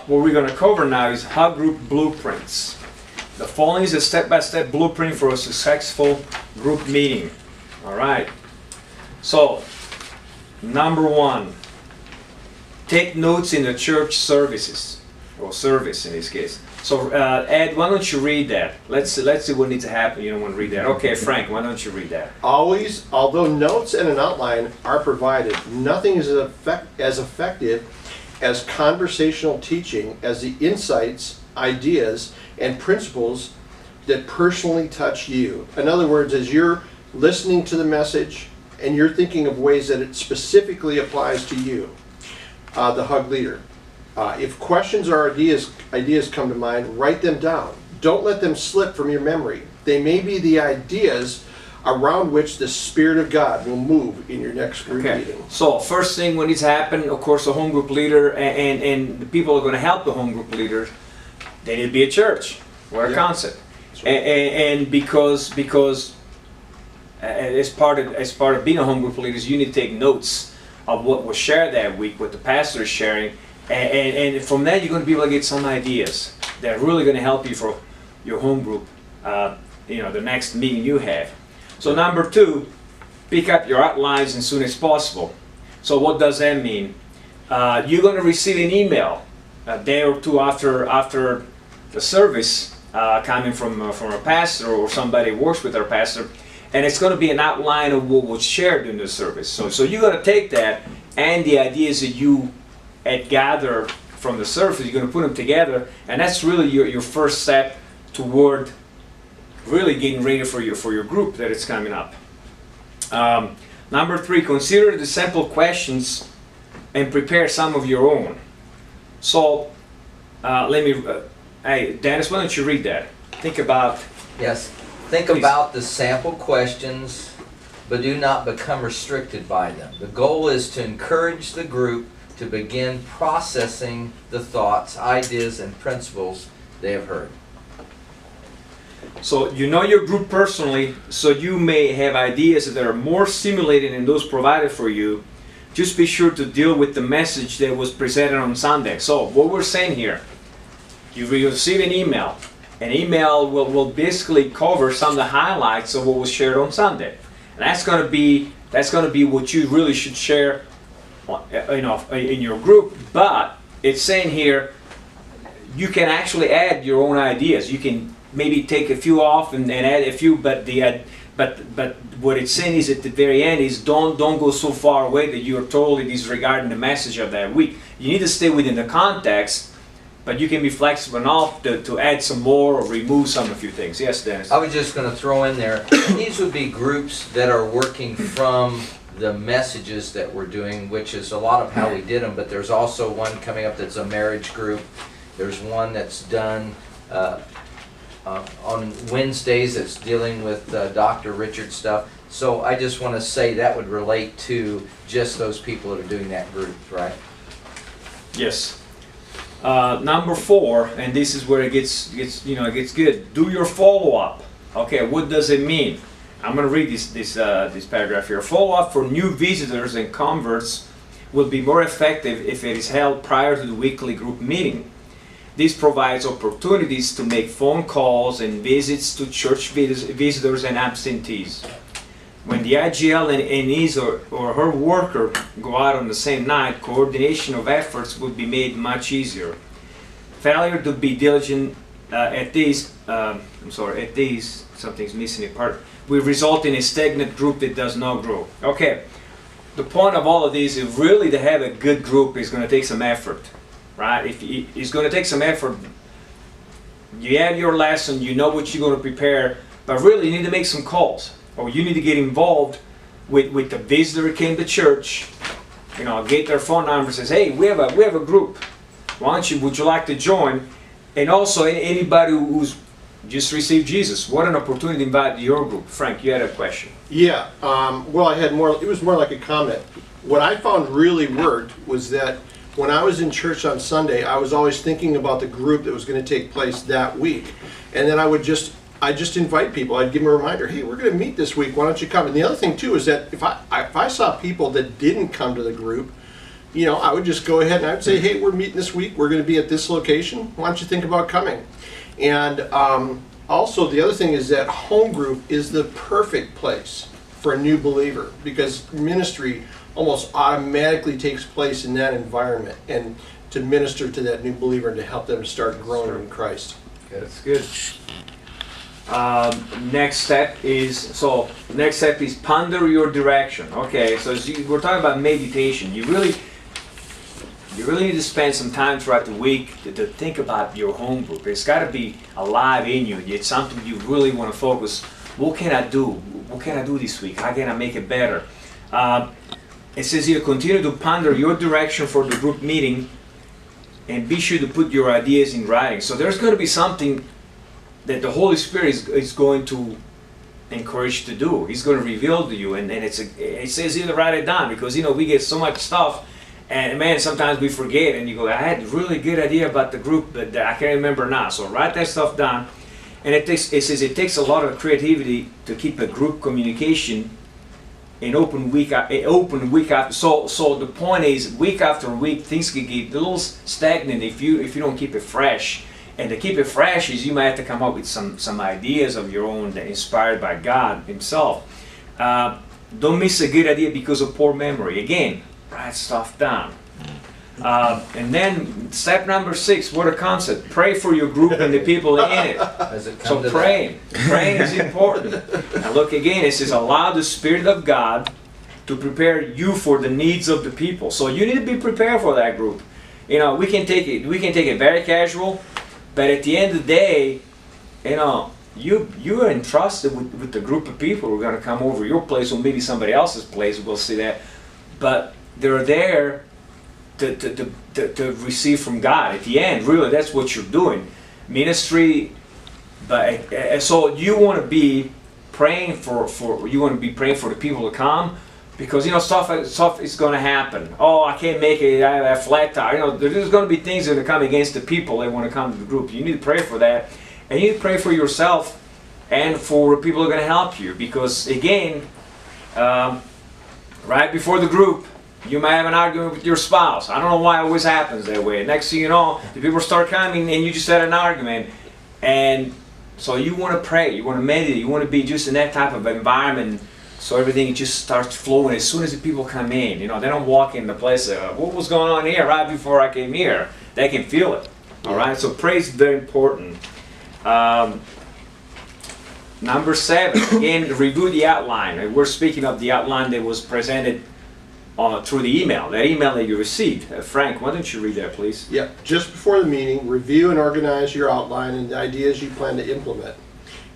what we're going to cover now is hub group blueprints. The following is a step-by-step blueprint for a successful group meeting. All right. So, number one, take notes in the church services, or service in this case. So, Ed, why don't you read that? Let's see what needs to happen. You don't want to read that. Okay, Frank, why don't you read that? Always, although notes and an outline are provided, nothing is as effective as conversational teaching as the insights, ideas, and principles that personally touch you. In other words, as you're listening to the message and you're thinking of ways that it specifically applies to you, the Hug leader. If questions or ideas come to mind, write them down. Don't let them slip from your memory. They may be the ideas around which the Spirit of God will move in your next group meeting. So first thing what needs to happen, of course, the home group leader and the people who are going to help the home group leader, they need to be a church or a concept. Right. And because as part of being a home group leader, you need to take notes of what was shared that week, what the pastor is sharing, and from that you're going to be able to get some ideas that are really going to help you for your home group, the next meeting you have. So number two, pick up your outlines as soon as possible. So what does that mean? You're going to receive an email a day or two after the service, coming from a pastor or somebody who works with our pastor, and it's going to be an outline of what was shared during the service. So you're going to take that and the ideas that you had gathered from the service, you're going to put them together, and that's really your first step toward really getting ready for your group that is coming up. Number three, consider the sample questions and prepare some of your own. So hey Dennis, why don't you read that? Think about. Yes. Think about the sample questions, but do not become restricted by them. The goal is to encourage the group to begin processing the thoughts, ideas, and principles they have heard. So you know your group personally, so you may have ideas that are more stimulating than those provided for you. Just be sure to deal with the message that was presented on Sunday. So what we're saying here, you receive an email. An email will basically cover some of the highlights of what was shared on Sunday. And that's going to be what you really should share in your group. But it's saying here, you can actually add your own ideas. You can maybe take a few off and add a few, but what it's saying is at the very end is don't go so far away that you're totally disregarding the message of that week. You need to stay within the context, but you can be flexible enough to add some more or remove some a few things. Yes, Dennis? I was just going to throw in there, these would be groups that are working from the messages that we're doing, which is a lot of how we did them, but there's also one coming up that's a marriage group. There's one that's done on Wednesdays that's dealing with Dr. Richard stuff. So I just want to say that would relate to just those people that are doing that group, right? Yes. Number four, and this is where it gets good. Do your follow-up. Okay, what does it mean? I'm going to read this paragraph here. Follow-up for new visitors and converts will be more effective if it is held prior to the weekly group meeting. This provides opportunities to make phone calls and visits to church visitors and absentees. When the IGL and his or her worker go out on the same night, coordination of efforts would be made much easier. Failure to be diligent at these, something's missing a part, will result in a stagnant group that does not grow. Okay, the point of all of these is really to have a good group is going to take some effort, right? It's going to take some effort. You have your lesson, you know what you're going to prepare, but really you need to make some calls. Or you need to get involved with the visitor who came to church, get their phone number and says, hey, we have a group. Would you like to join? And also anybody who's just received Jesus, what an opportunity to invite your group. Frank, you had a question. Yeah, well, it was more like a comment. What I found really worked was that when I was in church on Sunday, I was always thinking about the group that was going to take place that week. And then I just invite people. I'd give them a reminder, hey, we're going to meet this week, why don't you come? And the other thing too is that if I saw people that didn't come to the group, you know, I would just go ahead and I would say, hey, we're meeting this week. We're going to be at this location. Why don't you think about coming? And also, the other thing is that home group is the perfect place for a new believer, because ministry almost automatically takes place in that environment, and to minister to that new believer and to help them start growing in Christ. That's good. Next step is ponder your direction. Okay, so we're talking about meditation. You really need to spend some time throughout the week to think about your home group. It's got to be alive in you. It's something you really want to focus. What can I do? What can I do this week? How can I make it better? It says here, continue to ponder your direction for the group meeting, and be sure to put your ideas in writing. So there's going to be something that the Holy Spirit is going to encourage you to do. He's going to reveal to you, and it says here to write it down, because we get so much stuff, and man, sometimes we forget, and you go, I had a really good idea about the group, but I can't remember now. So write that stuff down. And it says it takes a lot of creativity to keep a group communication in open week after. So the point is, week after week, things can get a little stagnant if you don't keep it fresh. And to keep it fresh is you might have to come up with some ideas of your own that inspired by God Himself. Don't miss a good idea because of poor memory. Again, write stuff down. And then step number 6, what a concept. Pray for your group and the people in it. So praying is important. And look again, it says allow the Spirit of God to prepare you for the needs of the people. So you need to be prepared for that group. We can take it very casual, but at the end of the day, you are entrusted with the group of people who are going to come over your place, or maybe somebody else's place. We'll see that, but they're there to receive from God. At the end, really, that's what you're doing, ministry. But so you want to be praying for the people to come, because stuff is going to happen. Oh, I can't make it. I have a flat tire. There's going to be things that are going to come against the people that want to come to the group. You need to pray for that, and you need to pray for yourself and for people who are going to help you. Because again, right before the group, you might have an argument with your spouse. I don't know why it always happens that way. Next thing you know, the people start coming and you just had an argument. And so you want to pray, you want to meditate, you want to be just in that type of environment, so everything just starts flowing as soon as the people come in. They don't walk in the place, what was going on here right before I came here? They can feel it. All right, so praise is very important. Number 7, again, review the outline. We're speaking of the outline that was presented through the email, that email that you received. Frank, why don't you read that, please? Yep. Just before the meeting, review and organize your outline and the ideas you plan to implement.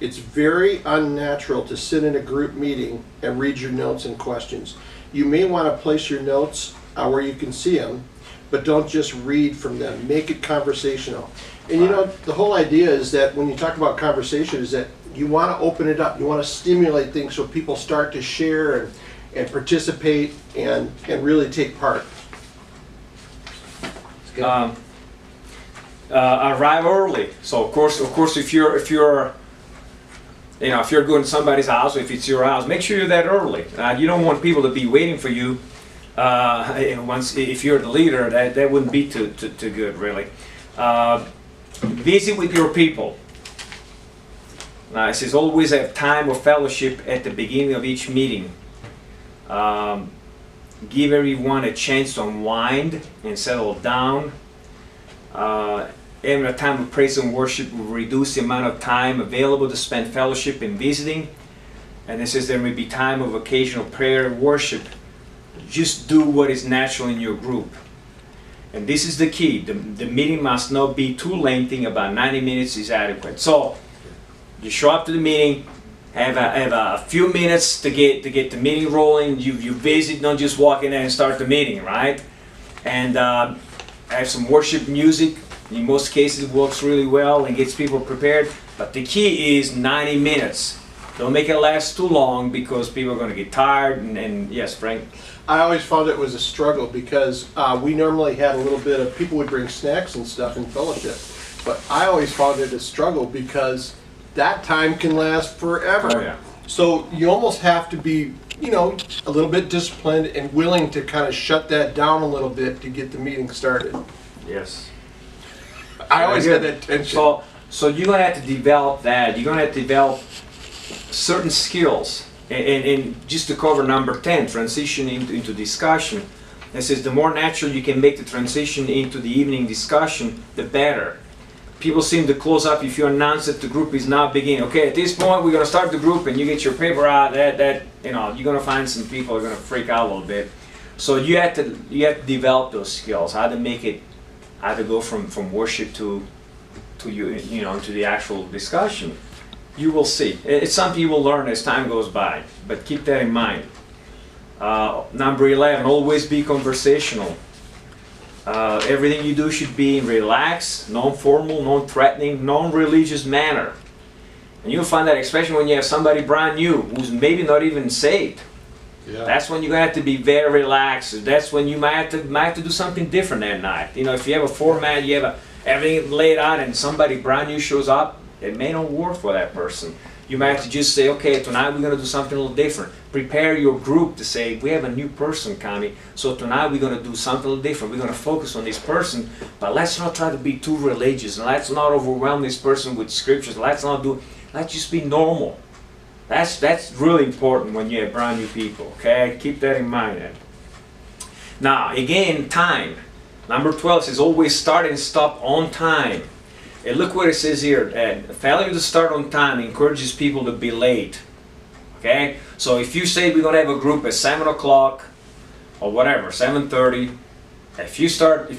It's very unnatural to sit in a group meeting and read your notes and questions. You may want to place your notes where you can see them, but don't just read from them. Make it conversational. And the whole idea is that when you talk about conversation is that you want to open it up. You want to stimulate things so people start to share and participate and really take part. Arrive early. So of course, if you're going to somebody's house, or if it's your house, make sure you're that early. You don't want people to be waiting for you. If you're the leader, that wouldn't be too good, really. Visit with your people. It says always have time of fellowship at the beginning of each meeting. Give everyone a chance to unwind and settle down. Having a time of praise and worship will reduce the amount of time available to spend fellowship and visiting. And it says there may be time of occasional prayer and worship. Just do what is natural in your group. And this is the key. The meeting must not be too lengthy. About 90 minutes is adequate. So you show up to the meeting, have a few minutes to get the meeting rolling. You visit, don't just walk in there and start the meeting, right? And have some worship music. In most cases, it works really well and gets people prepared. But the key is 90 minutes. Don't make it last too long, because people are going to get tired. And yes, Frank? I always found it was a struggle, because we normally had a little bit of, people would bring snacks and stuff in fellowship. But I always found it a struggle, because that time can last forever. Oh, yeah. So you almost have to be, you know, a little bit disciplined and willing to kind of shut that down a little bit to get the meeting started. Yes. I always had that tension. So you're gonna have to develop that. You're gonna have to develop certain skills. And just to cover number 10, transition into discussion. It says the more natural you can make the transition into the evening discussion, the better. People seem to close up if you announce that the group is now beginning. Okay, at this point we're gonna start the group, and you get your paper out. That you know, you're gonna find some people are gonna freak out a little bit. So you have to develop those skills. How to make it, how to go from worship to you know, to the actual discussion. You will see. It's something you will learn as time goes by, but keep that in mind. Number 11, always be conversational. Everything you do should be in relaxed, non-formal, non-threatening, non-religious manner. And you'll find that especially when you have somebody brand new who's maybe not even saved. Yeah. That's when you're going to have to be very relaxed. That's when you might have to do something different that night. You know, if you have a format, you have everything laid out, and somebody brand new shows up, it may not work for that person. You might have to just say, okay, tonight we're going to do something a little different. Prepare your group to say, we have a new person coming, so tonight we're going to do something a little different. We're going to focus on this person, but let's not try to be too religious, and let's not overwhelm this person with scriptures. Let's just be normal. That's really important when you have brand new people, okay? Keep that in mind. Now, again, time. Number 12 says always start and stop on time. And look what it says here. Failure to start on time encourages people to be late. Okay? So if you say we're going to have a group at 7 o'clock or whatever, 7:30, if you start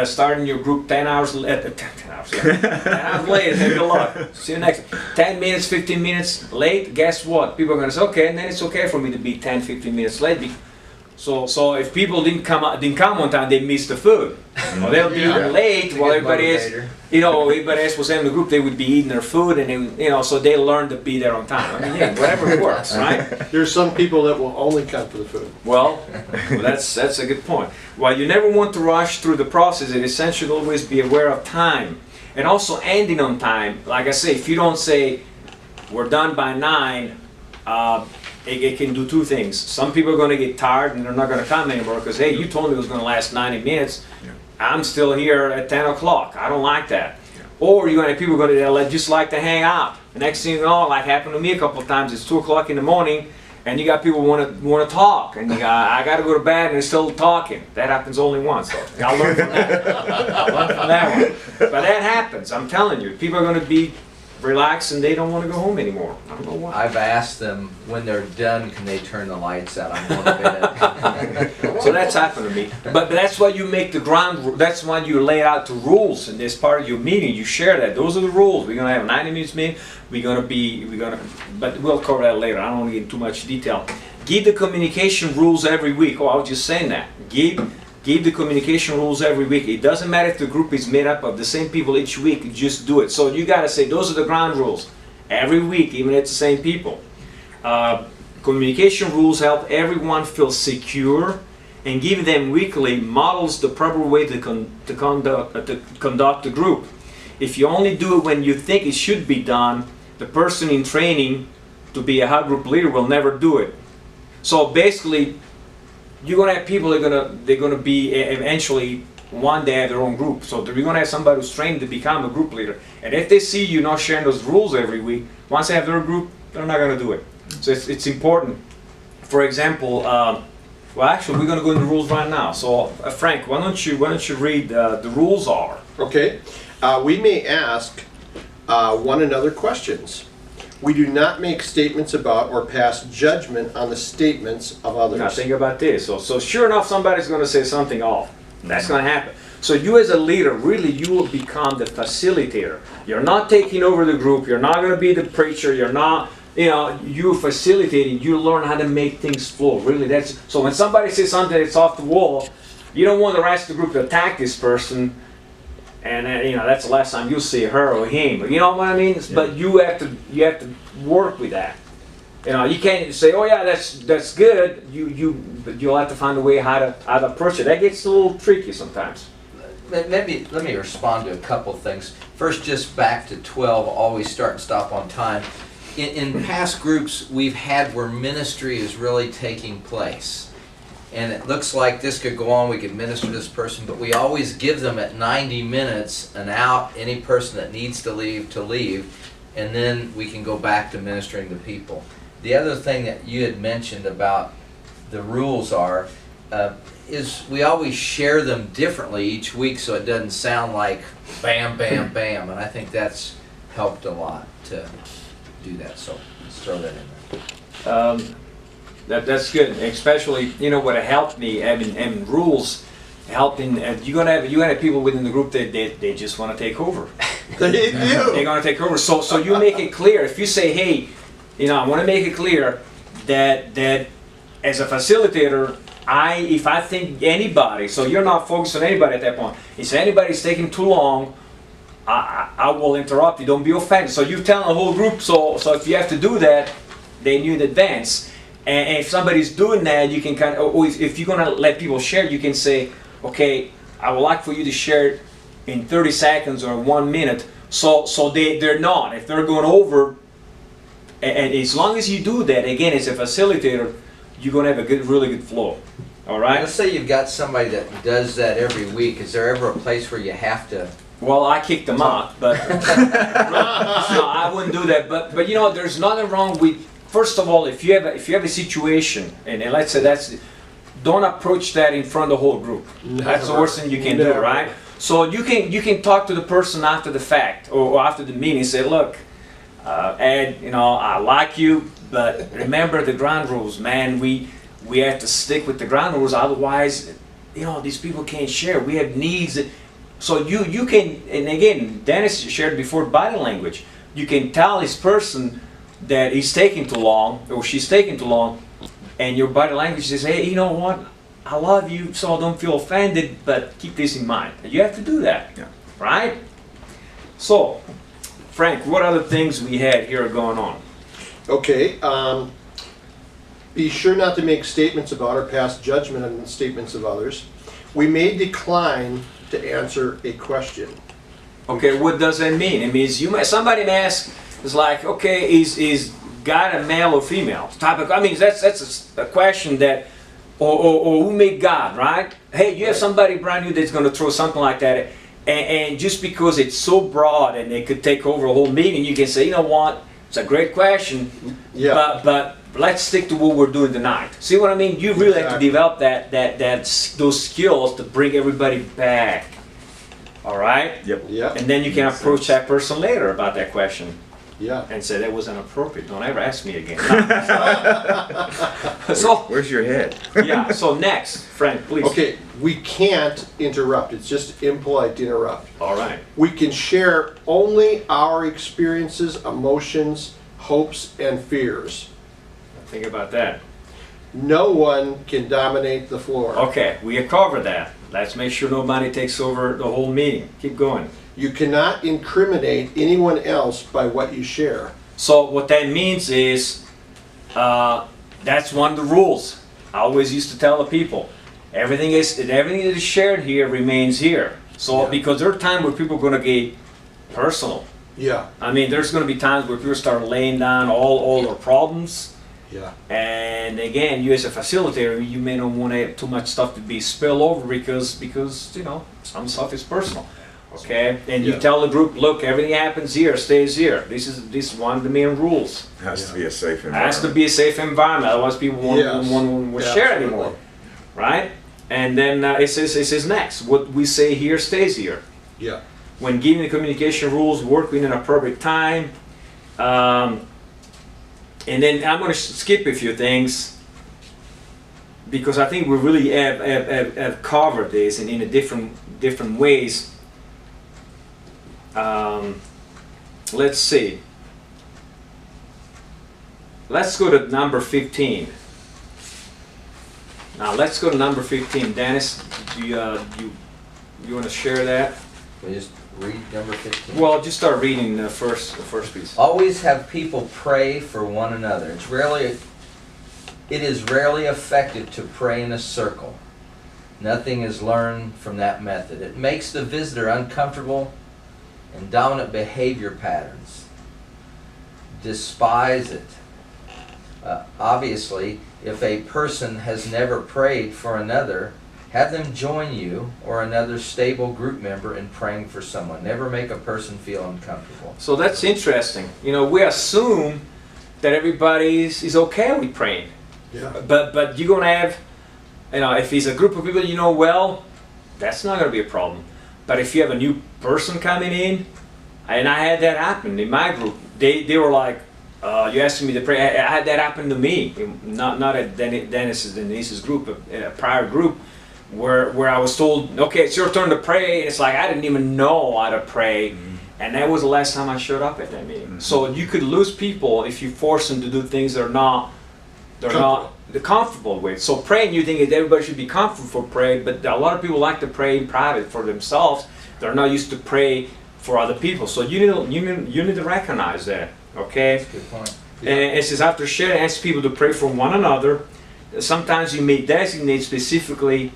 starting your group 10 hours late, 10 hours late, then good luck. See you next. 10 minutes, 15 minutes late, guess what? People are going to say, okay, and then it's okay for me to be 10, 15 minutes late. So if people didn't come on time, they missed the food. Or they'll be eating late while everybody else was in the group. They would be eating their food, and so they learn to be there on time. I mean, yeah, whatever works, right? There's some people that will only come for the food. Well, that's a good point. While you never want to rush through the process, it is essential to always be aware of time, and also ending on time. Like I say, if you don't say we're done by 9. It can do two things. Some people are going to get tired and they're not going to come anymore because, hey, you told me it was going to last 90 minutes. Yeah. I'm still here at 10 o'clock. I don't like that. Yeah. Or you're going to have people going to just like to hang out. The next thing you know, like happened to me a couple of times, it's 2 o'clock in the morning and you got people who want to talk. And I got to go to bed and they're still talking. That happens only once. So I'll learn from that. I'll learn from that one. But that happens. I'm telling you. People are going to be relax and they don't want to go home anymore. I don't know why. I've asked them when they're done, can they turn the lights out? I'm going to bed. So that's happened to me. But that's why you make the ground. That's why you lay out the rules in this part of your meeting. You share that. Those are the rules. We're going to have a 90 minutes meeting. But we'll cover that later. I don't want to get into too much detail. Give the communication rules every week. Oh, I was just saying that. Give the communication rules every week. It doesn't matter if the group is made up of the same people each week, just do it. So you got to say, those are the ground rules. Every week, even if it's the same people. Communication rules help everyone feel secure, and giving them weekly models the proper way to conduct the group. If you only do it when you think it should be done, the person in training to be a hub group leader will never do it. So basically, you're gonna have people they're gonna be eventually one day have their own group. So you're gonna have somebody who's trained to become a group leader. And if they see you not sharing those rules every week, once they have their group, they're not gonna do it. So it's important. For example, well, actually, we're gonna go into the rules right now. So Frank, why don't you read the rules are? Okay. We may ask one another questions. We do not make statements about or pass judgment on the statements of others. Now think about this. So sure enough, somebody's going to say something off. That's going to happen. So you as a leader, really, you will become the facilitator. You're not taking over the group. You're not going to be the preacher. You're not, you're facilitating. You learn how to make things flow. Really, so when somebody says something that's off the wall, you don't want the rest of the group to attack this person. And that's the last time you'll see her or him. You know what I mean? Yeah. But you have to work with that. You can't say, oh yeah, that's good. You'll have to find a way how to approach it. That gets a little tricky sometimes. Maybe let me respond to a couple things. First, just back to 12. Always start and stop on time. in past groups we've had where ministry is really taking place. And it looks like this could go on, we could minister to this person, but we always give them at 90 minutes an out, any person that needs to leave, and then we can go back to ministering to people. The other thing that you had mentioned about the rules is we always share them differently each week so it doesn't sound like bam, bam, bam, and I think that's helped a lot to do that, so let's throw that in there. That's good, especially, you know, what helped me having rules helping. You're gonna have people within the group that they just want to take over. They do. They're gonna take over. So you make it clear. If you say, hey, you know, I want to make it clear that as a facilitator, if I think anybody, so you're not focused on anybody at that point. If anybody's taking too long, I will interrupt you. Don't be offended. So you're telling the whole group. So if you have to do that, they knew in advance. And if somebody's doing that, you can kind of, if you're going to let people share, you can say, okay, I would like for you to share it in 30 seconds or 1 minute. So they're not. If they're going over, and as long as you do that, again, as a facilitator, you're going to have a really good flow. All right? Let's say you've got somebody that does that every week. Is there ever a place where you have to? Well, I kicked them out, but no, I wouldn't do that. But you know, there's nothing wrong with. First of all, if you have a situation, and let's say don't approach that in front of the whole group. That's the worst thing you can do, right? So you can talk to the person after the fact or after the meeting. Say, look, Ed, you know, I like you, but remember the ground rules, man. We have to stick with the ground rules, otherwise, you know, these people can't share. We have needs. So you can, and again, Dennis shared before body language. You can tell this person that he's taking too long or she's taking too long, and your body language says, hey, you know what, I love you, so don't feel offended, but keep this in mind. You have to do that, right? So, Frank, what other things we had here going on? Okay, be sure not to make statements about or pass judgment on the statements of others. We may decline to answer a question. Okay, what does that mean? It means somebody may ask, it's like, okay, is God a male or female? I mean, that's a question that, or who made God, right? Hey, you have somebody brand new that's going to throw something like that, and just because it's so broad and it could take over a whole meeting, you can say, you know what, it's a great question, but let's stick to what we're doing tonight. See what I mean? You really have to develop those skills to bring everybody back. All right? Yep. And then you can approach that person later about that question. Yeah. And say that was inappropriate. Don't ever ask me again. So where's your head? Yeah. So next, Frank, please. Okay, we can't interrupt. It's just impolite to interrupt. All right. We can share only our experiences, emotions, hopes, and fears. Think about that. No one can dominate the floor. Okay, we have covered that. Let's make sure nobody takes over the whole meeting. Keep going. You cannot incriminate anyone else by what you share. So what that means is, that's one of the rules. I always used to tell the people, everything that is shared here remains here. So because there are times where people are going to get personal. Yeah. I mean, there's going to be times where people start laying down all their problems. Yeah. And again, you as a facilitator, you may not want to have too much stuff to be spilled over because you know, some stuff is personal. Okay, and you tell the group, look, everything happens here, stays here. This is one of the main rules. Has to be a safe It environment. has to be a safe environment, otherwise people won't share anymore, right? And then it says next, what we say here stays here. Yeah. When giving the communication rules, work within an appropriate time. And then I'm going to skip a few things because I think we really have covered this in a different ways. Let's see. Let's go to number 15. Now let's go to number 15. Dennis, do you want to share that? We just read number 15. Well, just start reading the first piece. Always have people pray for one another. It is rarely effective to pray in a circle. Nothing is learned from that method. It makes the visitor uncomfortable and dominant behavior patterns. despise it. Obviously, if a person has never prayed for another, have them join you or another stable group member in praying for someone. Never make a person feel uncomfortable. So that's interesting. You know, we assume that everybody is okay with praying. Yeah. But you're gonna have, you know, if it's a group of people you know well, that's not gonna be a problem. But if you have a new person coming in, and I had that happen in my group, they were like, you asking me to pray. I had that happen to me, not at Dennis's and Denise's group, but in a prior group, where I was told, okay, it's your turn to pray. And it's like I didn't even know how to pray, and that was the last time I showed up at that meeting. So you could lose people if you force them to do things they're not comfortable with. So praying, you think that everybody should be comfortable for praying, but a lot of people like to pray in private for themselves. They're not used to pray for other people. So you need to recognize that. Okay. Good point. And it says after sharing, ask people to pray for one another. Sometimes you may designate specifically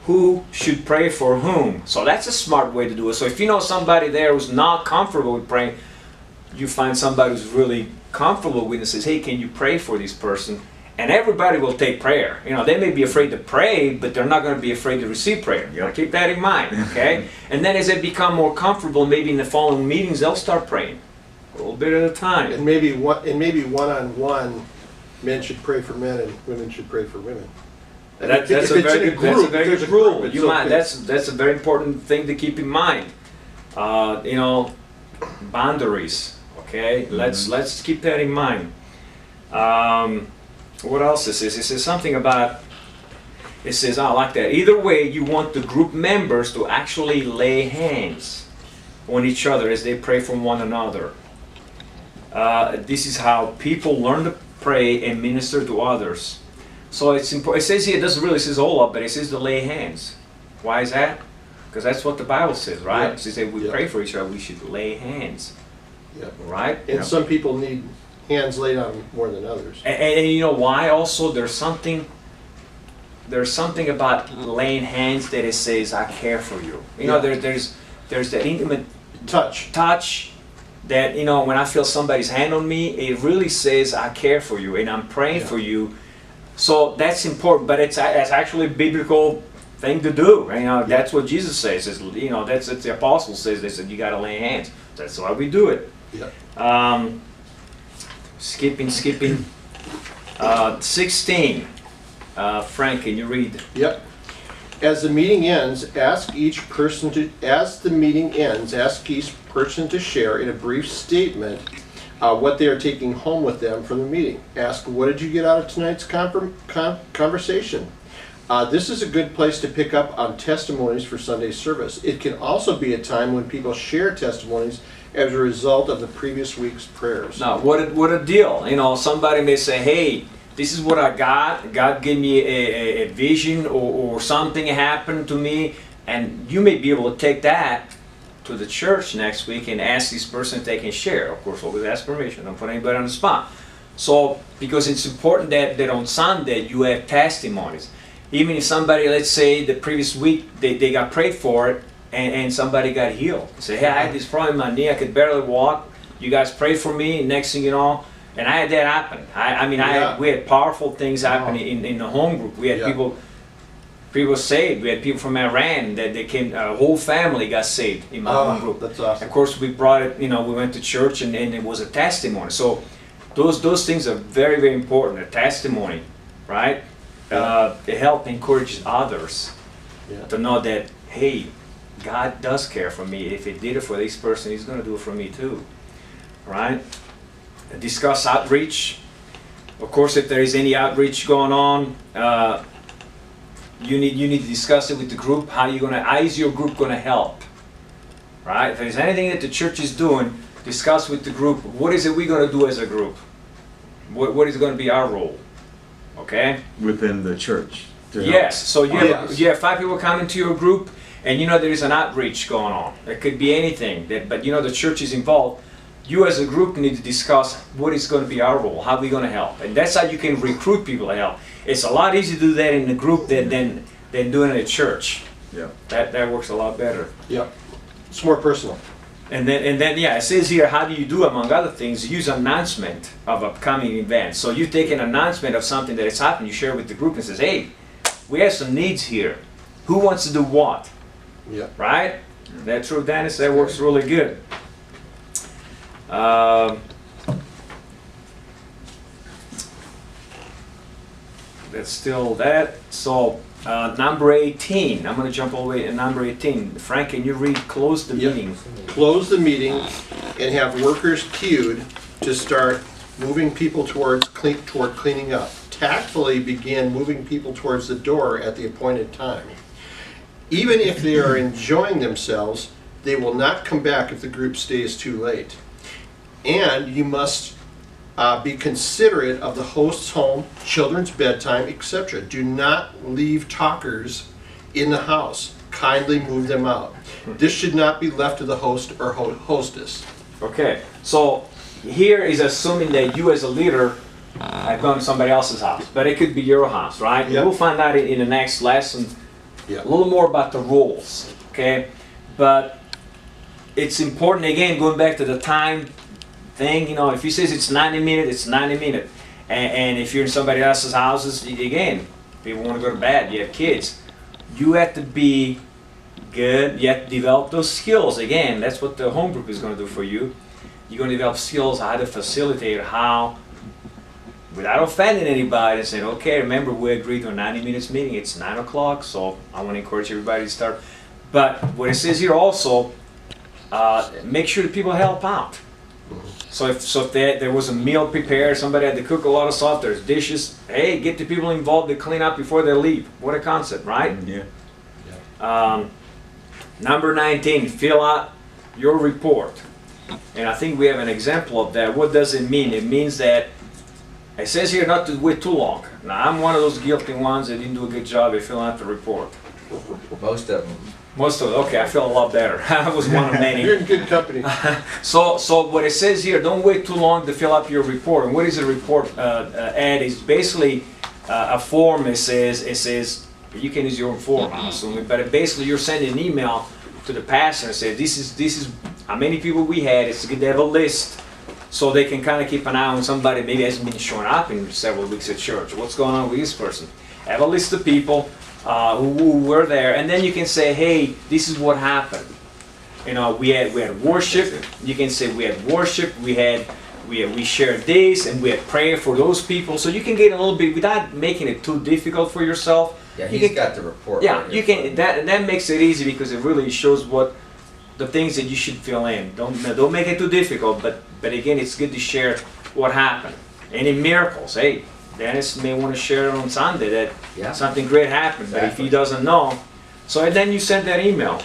who should pray for whom. So that's a smart way to do it. So if you know somebody there who's not comfortable with praying, you find somebody who's really comfortable with it and says, hey, can you pray for this person? And everybody will take prayer. You know, they may be afraid to pray, but they're not going to be afraid to receive prayer. You know, keep that in mind, okay? And then as they become more comfortable, maybe in the following meetings, they'll start praying a little bit at a time. And maybe one-on-one, men should pray for men and women should pray for women. And That's if a it's very in a good, group, that's a very there's good rule. group, it's You might, okay. that's a very important thing to keep in mind. You know, boundaries. Okay, let's keep that in mind. What else is this? It says something about. It says, I like that. Either way, you want the group members to actually lay hands on each other as they pray for one another. This is how people learn to pray and minister to others. So it's important. It says here, it doesn't really say all up, but it says to lay hands. Why is that? Because that's what the Bible says, right? Yeah. It says that we Yeah. pray for each other, we should lay hands, Yeah. right? And some people need hands laid on more than others. And you know why? Also, there's something about laying hands that it says, I care for you. You know, Yeah. there's that intimate touch that, you know, when I feel somebody's hand on me, it really says, I care for you and I'm praying Yeah. for you. So that's important, but it's actually a biblical thing to do. You know, that's what Jesus says. Is, you know, that's what the apostles says. They said you got to lay hands. That's why we do it. Yeah. Skipping. 16. Frank, can you read? Yep. As the meeting ends, ask each person to share in a brief statement what they are taking home with them from the meeting. Ask, what did you get out of tonight's conversation? This is a good place to pick up on testimonies for Sunday service. It can also be a time when people share testimonies as a result of the previous week's prayers. Now, what a deal. You know, somebody may say, hey, this is what I got. God gave me a vision or something happened to me. And you may be able to take that to the church next week and ask this person if they can share. Of course, always ask permission. Don't put anybody on the spot. So, because it's important that on Sunday you have testimonies. Even if somebody, let's say the previous week they got prayed for it and somebody got healed. Say, hey, I had this problem in my knee, I could barely walk. You guys prayed for me, and next thing you know, and I had that happen. We had powerful things happening in the home group. We had people saved. We had people from Iran that they came, a whole family got saved in my home group. That's awesome. Of course, we brought it, you know, we went to church and it was a testimony. So those things are very, very important, a testimony, right? It helps encourage others to know that, hey, God does care for me. If He did it for this person, He's going to do it for me too, right? Discuss outreach. Of course, if there is any outreach going on, you need to discuss it with the group. How is your group going to help? Right? If there's anything that the church is doing, discuss with the group. What is it we're going to do as a group? What is going to be our role? Okay? Within the church. Yes. So you have 5 people coming to your group, and you know there is an outreach going on. It could be anything, but you know the church is involved. You as a group need to discuss what is going to be our role, how are we going to help, and that's how you can recruit people to help. It's a lot easier to do that in the group than doing it at church. Yeah. That works a lot better. Yep. It's more personal. And then yeah, it says here, how do you do, among other things, use announcement of upcoming events. So you take an announcement of something that is happening, you share with the group and says, hey, we have some needs here. Who wants to do what? Yeah. Right? That's true, Dennis. That works really good. That's still that. So number 18. I'm going to jump all the way to number 18. Frank, can you read close the Yep. meeting? Close the meeting and have workers queued to start moving people toward cleaning up. Tactfully begin moving people towards the door at the appointed time. Even if they are enjoying themselves, they will not come back if the group stays too late. And you must be considerate of the host's home, children's bedtime, etc. Do not leave talkers in the house. Kindly move them out. This should not be left to the host or hostess. Okay. So here is assuming that you as a leader have gone to somebody else's house, but it could be your house, right? Yep. We'll find out in the next lesson Yeah. a little more about the rules, okay? But it's important, again, going back to the time thing, you know, if he says it's 90 minutes, it's 90 minutes. And if you're in somebody else's houses, again, people want to go to bed, you have kids. You have to be good, you have to develop those skills. Again, that's what the home group is going to do for you. You're going to develop skills how to facilitate, how, without offending anybody, and saying, okay, remember we agreed to a 90 minutes meeting, it's 9 o'clock, so I want to encourage everybody to start. But what it says here also, make sure that people help out. So if there was a meal prepared, somebody had to cook a lot of stuff, there's dishes, hey, get the people involved to clean up before they leave. What a concept, right? Yeah. Number 19, fill out your report. And I think we have an example of that. What does it mean? It means that it says here not to wait too long. Now, I'm one of those guilty ones that didn't do a good job at filling out the report. Most of them. Most of it, okay, I feel a lot better. I was one of many. You're in good company. So what it says here, don't wait too long to fill up your report. And what is a report ad? Is basically a form. It says you can use your own form, I'm assuming, but basically you're sending an email to the pastor and say this is how many people we had. It's good to have a list, so they can kind of keep an eye on somebody maybe hasn't been showing up in several weeks at church. What's going on with this person? Have a list of people who were there, and then you can say, hey, this is what happened. You know, we had worship. You can say we had worship. We shared this, and we had prayer for those people. So you can get a little bit without making it too difficult for yourself. Yeah, You he's can- got the report. Yeah, right you here. can. That makes it easy because it really shows what the things that you should fill in. Don't make it too difficult. But again, it's good to share what happened. Any miracles? Hey, Dennis may want to share on Sunday that Yeah. something great happened. But if Exactly. he doesn't know, so then you send that email.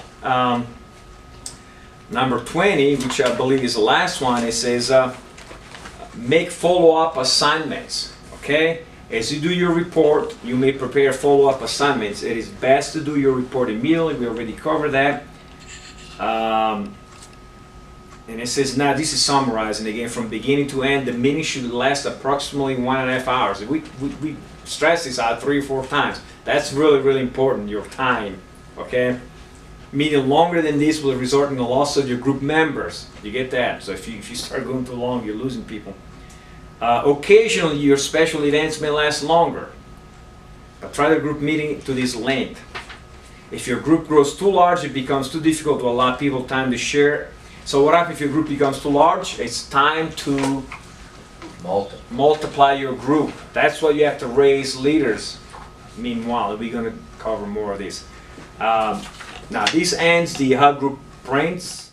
Number 20, which I believe is the last one, it says make follow-up assignments. Okay. As you do your report, you may prepare follow-up assignments. It is best to do your report immediately. We already covered that. And it says, now this is summarizing again, from beginning to end, the meeting should last approximately 1.5 hours. We stress this out 3 or 4 times. That's really, really important, your time, okay? Meeting longer than this will result in the loss of your group members. You get that? So if you start going too long, you're losing people. Occasionally, your special events may last longer, but try the group meeting to this length. If your group grows too large, it becomes too difficult to allow people time to share. So what happens if your group becomes too large? It's time to multiply your group. That's why you have to raise leaders. Meanwhile, we're going to cover more of this. Now, this ends the hub group prints.